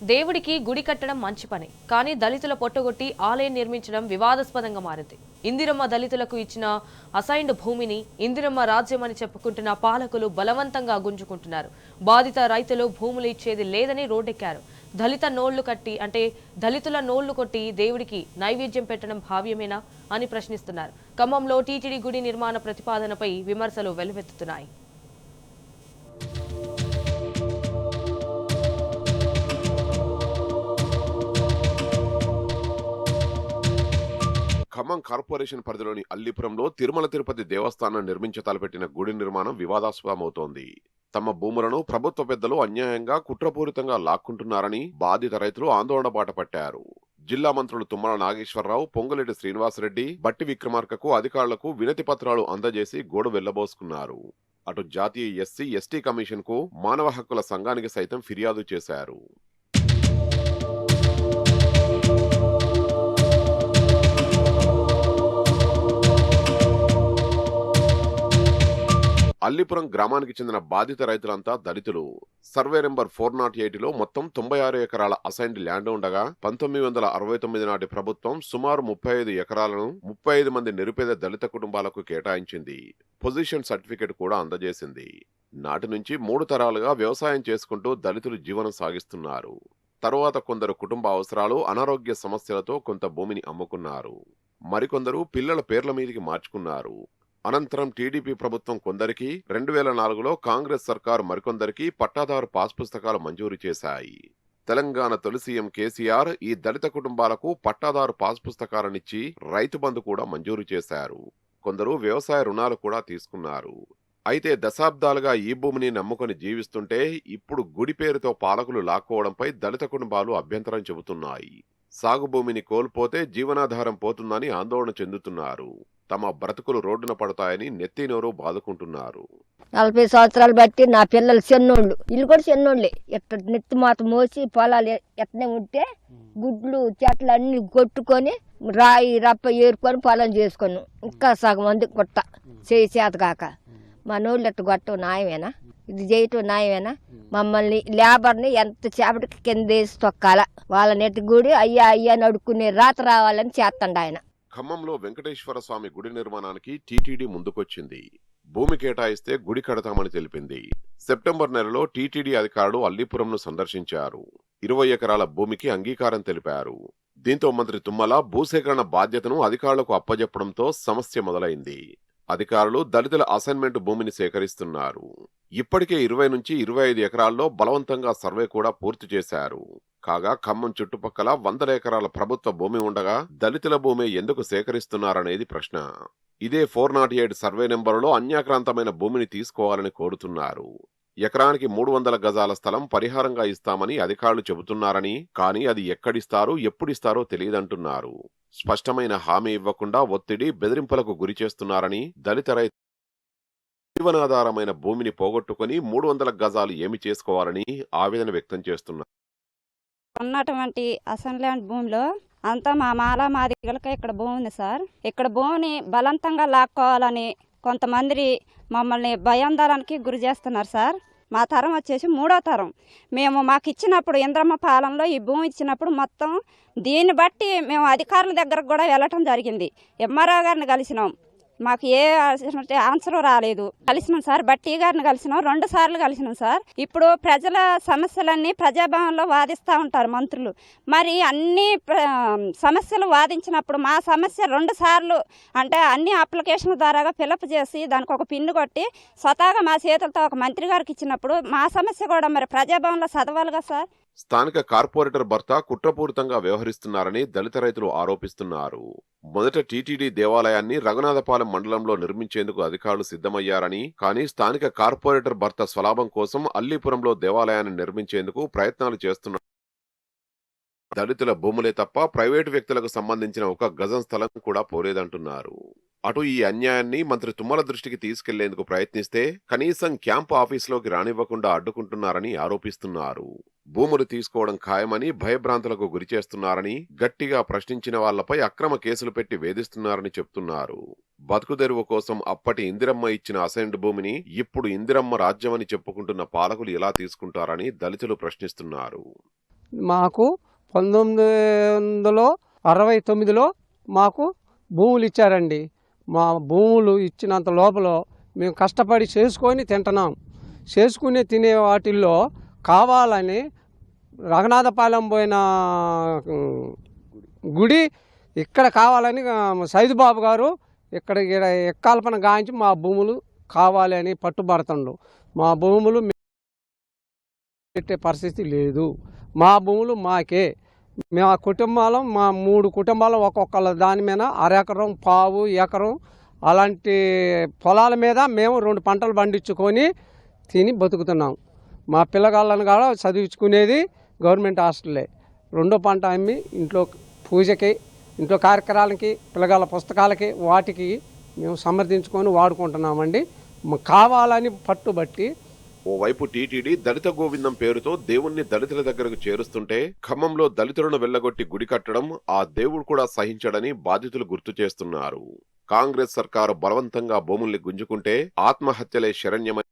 దేవుడికి గుడి కట్టడం మంచి పని, కానీ దళితుల పొట్టగొట్టి ఆలయం నిర్మించడం వివాదాస్పదంగా మారింది. ఇందిరమ్మ దళితులకు ఇచ్చిన అసైన్డ్ భూమిని ఇందిరమ్మ రాజ్యమని చెప్పుకుంటున్న పాలకులు బలవంతంగా గుంజుకుంటున్నారు. బాధిత రైతులు భూములు ఇచ్చేది లేదని రోడ్డెక్కారు. దళితుల నోళ్లు కొట్టి దేవుడికి నైవేద్యం పెట్టడం భావ్యమేనా అని ప్రశ్నిస్తున్నారు. ఖమ్మంలో టీటీడీ గుడి నిర్మాణ ప్రతిపాదనపై విమర్శలు వెల్లువెత్తుతున్నాయి. ఖమ్మం కార్పొరేషన్ పరిధిలోని అల్లిపురంలో తిరుమల తిరుపతి దేవస్థానం నిర్మించ తలపెట్టిన గుడి నిర్మాణం వివాదాస్పదమవుతోంది. తమ భూములను ప్రభుత్వ పెద్దలు అన్యాయంగా కుట్రపూరితంగా లాక్కుంటున్నారని బాధిత రైతులు ఆందోళన బాట పట్టారు. జిల్లా మంత్రులు తుమ్మల నాగేశ్వరరావు, పొంగులేటి శ్రీనివాసరెడ్డి, బట్టి విక్రమార్కకు అధికారులకు వినతి పత్రాలు అందజేసి గోడు వెళ్లబోసుకున్నారు. అటు జాతీయ ఎస్సీ ఎస్టీ కమిషన్ కు, మానవ హక్కుల సంఘానికి సైతం ఫిర్యాదు చేశారు. అల్లిపురం గ్రామానికి చెందిన బాధిత రైతులంతా దళితులు. సర్వే నెంబర్ 408లో మొత్తం 96 ఎకరాల అసైన్డ్ ల్యాండ్ ఉండగా 1969 నాటి ప్రభుత్వం సుమారు 35 ఎకరాలను 35 మంది నిరుపేద దళిత కుటుంబాలకు కేటాయించింది. పొజిషన్ సర్టిఫికెట్ కూడా అందజేసింది. నాటి నుంచి 3 తరాలుగా వ్యవసాయం చేసుకుంటూ దళితులు జీవనం సాగిస్తున్నారు. తరువాత కొందరు కుటుంబ అవసరాలు, అనారోగ్య సమస్యలతో కొంత భూమిని అమ్ముకున్నారు. మరికొందరు పిల్లల పేర్ల మీదికి మార్చుకున్నారు. అనంతరం టీడీపీ ప్రభుత్వం కొందరికి, 2004లో కాంగ్రెస్ సర్కారు మరికొందరికి పట్టాదారు పాస్ పుస్తకాలు మంజూరు చేశాయి. తెలంగాణ తొలి సీఎం కేసీఆర్ ఈ దళిత కుటుంబాలకు పట్టాదారు పాస్ పుస్తకాలనిచ్చి రైతు బంధు కూడా మంజూరు చేశారు. కొందరు వ్యవసాయ రుణాలు కూడా తీసుకున్నారు. అయితే దశాబ్దాలుగా ఈ భూమిని నమ్ముకొని జీవిస్తుంటే ఇప్పుడు గుడి పేరుతో పాలకులు లాక్కోవడంపై దళిత కుటుంబాలు అభ్యంతరం చెబుతున్నాయి. సాగు భూమిని కోల్పోతే జీవనాధారం పోతుందని ఆందోళన చెందుతున్నారు. తమ బ్రతుకులు రోడ్డున పడతాయని నెత్తినోరు బాదుకుంటున్నారు. 40 సంవత్సరాలు బట్టి నా పిల్లలు చిన్నోళ్ళు, ఇల్లు కూడా చిన్నోళ్ళే. ఎట్ట నెత్తి మాత మోసి పొలాలు ఎట్టనే ఉంటే గుడ్లు చెట్లు అన్ని కొట్టుకొని రాయి రప్ప ఏరుకొని పొలం చేసుకొని ఇంకా సగం మంది కొట్ట చేత కాక మనోళ్ళు ఎట్ట కొట్టవు న్యాయమేనా? ఇది చేయటం న్యాయమేనా? మమ్మల్ని లేబర్ని ఎంత చేపటికి కిందేసి తొక్కాల, వాళ్ళ నెత్తి గుడి అయ్యా అయ్యా నడుక్కునే రాత రావాలని చేస్తండి ఆయన. ఖమ్మంలో వెంకటేశ్వర స్వామి గుడి నిర్మాణానికి టీటీడీ ముందుకొచ్చింది. భూమి కేటాయిస్తే గుడి కడతామని తెలిపింది. సెప్టెంబర్ నెలలో టీటీడీ అధికారులు అల్లీపురంను సందర్శించారు. 20 ఎకరాల భూమికి అంగీకారం తెలిపారు. దీంతో మంత్రి తుమ్మల భూసేకరణ బాధ్యతను అధికారులకు అప్పజెప్పడంతో సమస్య మొదలైంది. అధికారులు దళితుల అసైన్మెంట్ భూమిని సేకరిస్తున్నారు. ఇప్పటికే 20 నుంచి 25 ఎకరాల్లో బలవంతంగా సర్వే కూడా పూర్తి చేశారు. కాగా ఖమ్మం చుట్టుపక్కల 100 ఎకరాల ప్రభుత్వ భూమి ఉండగా దళితుల భూమి ఎందుకు సేకరిస్తున్నారనేది ప్రశ్న. ఇదే 408 సర్వే నెంబరులో అన్యాక్రాంతమైన భూమిని తీసుకోవాలని కోరుతున్నారు. ఎకరానికి 300 గజాల స్థలం పరిహారంగా ఇస్తామని అధికారులు చెబుతున్నారని, కానీ అది ఎక్కడిస్తారో ఎప్పుడిస్తారో తెలియదంటున్నారు. స్పష్టమైన హామీ ఇవ్వకుండా ఒత్తిడి, బెదిరింపులకు గురి చేస్తున్నారని దళిత రైతు జీవనాధారమైన భూమిని పోగొట్టుకుని 300 గజాలు ఏమి చేసుకోవాలని ఆవేదన వ్యక్తం చేస్తున్నారు. ఉన్నటువంటి అసైన్డ్ భూమిలో అంతా మా మాదిగలకే ఇక్కడ భూమి ఉంది సార్. ఇక్కడ భూమిని బలవంతంగా లాక్కోవాలని కొంతమంది మమ్మల్ని భయాందోళనకి గురి చేస్తున్నారు సార్. మా తరం వచ్చేసి 3వ తరం. మాకు ఇచ్చినప్పుడు ఇంద్రమ్మ పాలనలో ఈ భూమి ఇచ్చినప్పుడు మొత్తం దీన్ని బట్టి మేము అధికారుల దగ్గరకు కూడా వెళ్ళటం జరిగింది. ఎంఆర్ఓ గారిని కలిసినాం, మాకు ఏ ఆన్సర్ రాలేదు. కలిసినాం సార్, బట్టి గారిని కలిసినాం, 2 సార్లు కలిసినాం సార్. ఇప్పుడు ప్రజల సమస్యలన్నీ ప్రజాభవన్లో వాదిస్తూ ఉంటారు మంత్రులు. మరి అన్ని సమస్యలు వాదించినప్పుడు మా సమస్య 2 సార్లు అంటే అన్ని అప్లికేషన్ల ద్వారాగా ఫిలప్ చేసి దానికి ఒక పిన్ను కొట్టి స్వతహాగా మా చేతులతో ఒక మంత్రి గారికి ఇచ్చినప్పుడు మా సమస్య కూడా మరి ప్రజాభవన్లో చదవాలిగా సార్. స్థానిక కార్పొరేటర్ భర్త కుట్రపూరితంగా వ్యవహరిస్తున్నారని దళిత రైతులు ఆరోపిస్తున్నారు. మొదట టీటీడీ దేవాలయాన్ని రఘునాథపాలెం మండలంలో నిర్మించేందుకు అధికారులు సిద్ధమయ్యారని, కానీ స్థానిక కార్పొరేటర్ భర్త స్వలాభం కోసం అల్లీపురంలో దేవాలయాన్ని నిర్మించేందుకు ప్రయత్నాలు చేస్తున్నారు. దళితుల భూములే తప్ప ప్రైవేటు వ్యక్తులకు సంబంధించిన 1 గజం స్థలం కూడా పోలేదంటున్నారు. అటు ఈ అన్యాయాన్ని మంత్రి తుమ్మల దృష్టికి తీసుకెళ్లేందుకు ప్రయత్నిస్తే కనీసం క్యాంపు ఆఫీసులోకి రానివ్వకుండా అడ్డుకుంటున్నారని ఆరోపిస్తున్నారు. భూములు తీసుకోవడం ఖాయమని భయభ్రాంతులకు గురిచేస్తున్నారని, గట్టిగా ప్రశ్నించిన వాళ్లపై అక్రమ కేసులు పెట్టి వేధిస్తున్నారని చెప్తున్నారు. బతుకుదెరువు కోసం అప్పటి ఇందిరమ్మ ఇచ్చిన అసైన్డ్ భూమిని ఇప్పుడు ఇందిరమ్మ రాజ్యమని చెప్పుకుంటున్న పాలకులు ఎలా తీసుకుంటారని దళితులు ప్రశ్నిస్తున్నారు. మాకు 1969లో మాకు భూములు ఇచ్చారండి. మా భూములు ఇచ్చినంత లోపల మేము కష్టపడి చేసుకొని తింటున్నాం. చేసుకునే తినే వాటిల్లో కావాలని రఘునాథపాలెం పోయిన గుడి ఇక్కడ కావాలని సైదుబాబు గారు ఇక్కడ ఎక్కాల్పన గాయించి మా భూములు కావాలి అని పట్టుబడుతుండు. మా భూములు పెట్టే పరిస్థితి లేదు. మా భూములు మాకే. మా కుటుంబాలు, మా 3 కుటుంబాలు ఒక్కొక్కళ్ళ దాని మీద అరెకరం, పావు ఎకరం అలాంటి పొలాల మీద మేము 2 పంటలు పండించుకొని తిని బతుకుతున్నాం. మా పిల్లగాళ్ళను కూడా చదివించుకునేది గవర్నమెంట్ హాస్టల్లే. 2వ పంట అమ్మి ఇంట్లో పూజకి, ఇంట్లో కార్యక్రమాలకి, పిల్లగాళ్ళ పుస్తకాలకి వాటికి మేము సమర్థించుకొని వాడుకుంటున్నామండి. కావాలని పట్టుబట్టి ఓవైపు టీటీడీ దళిత గోవిందం పేరుతో దేవుణ్ణి దళితుల దగ్గరకు చేరుస్తుంటే ఖమ్మంలో దళితులను వెళ్లగొట్టి గుడి కట్టడం ఆ దేవుడు కూడా సహించడని బాధితులు గుర్తు చేస్తున్నారు. కాంగ్రెస్ సర్కారు బలవంతంగా భూముల్ని గుంజుకుంటే ఆత్మహత్యలే శరణ్యమని